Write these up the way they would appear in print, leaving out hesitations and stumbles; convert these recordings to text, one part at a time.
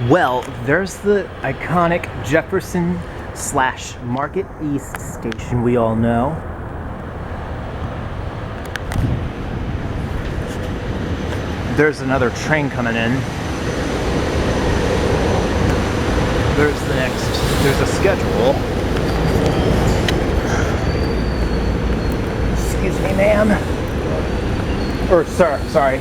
Well, there's the iconic Jefferson / Market East station we all know. There's another train coming in. There's a schedule. Excuse me, ma'am. Or sir, sorry.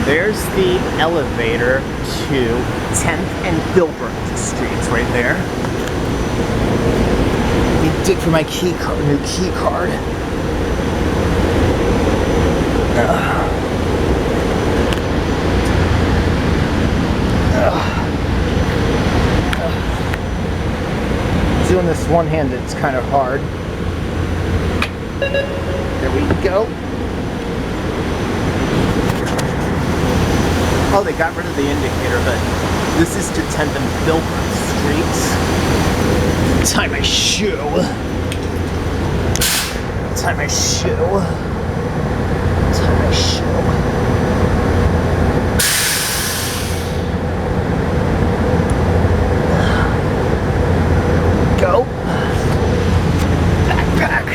There's the elevator to 10th and Filbert Streets right there. Let me dig for my new key card. Doing this one-handed, it's kind of hard. There we go. Oh, they got rid of the indicator, but this is to 10th and Filbert Streets. Tie my shoe. Tie my shoe. Tie my shoe. Go. Backpack.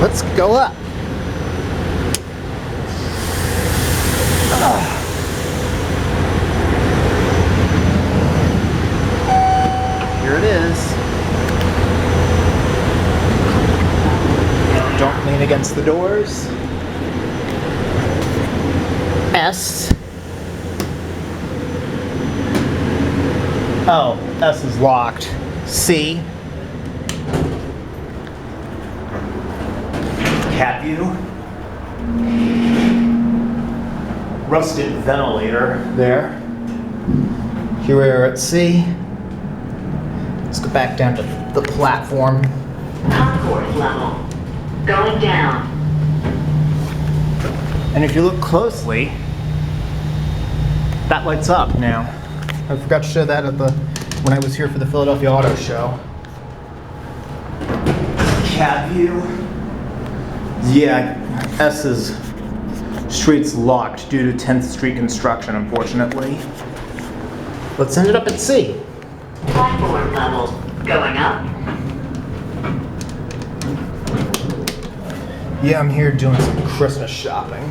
Let's go up. Here it is. Don't lean against the doors. S. Oh, S is locked. C. Cab view. Rusted ventilator there. Here we are at C. Let's go back down to the platform. Concourse level. Going down. And if you look closely, that lights up now. I forgot to show that when I was here for the Philadelphia Auto Show. Cab view. Yeah, S's street's locked due to 10th Street construction, unfortunately. Let's end it up at C. Platform level. Going up. Yeah, I'm here doing some Christmas shopping.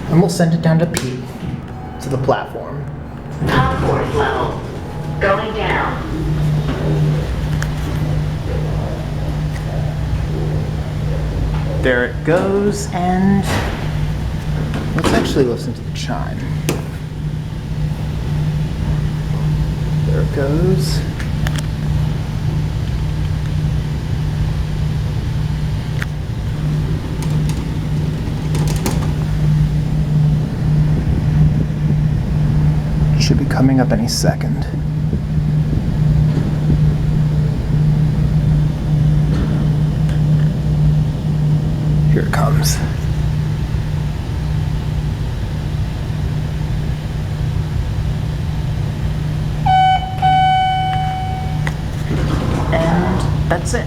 And we'll send it down to P, to the platform. Concourse level. Going down. There it goes, and let's actually listen to the chime. There it goes. Should be coming up any second. Here it comes. And that's it.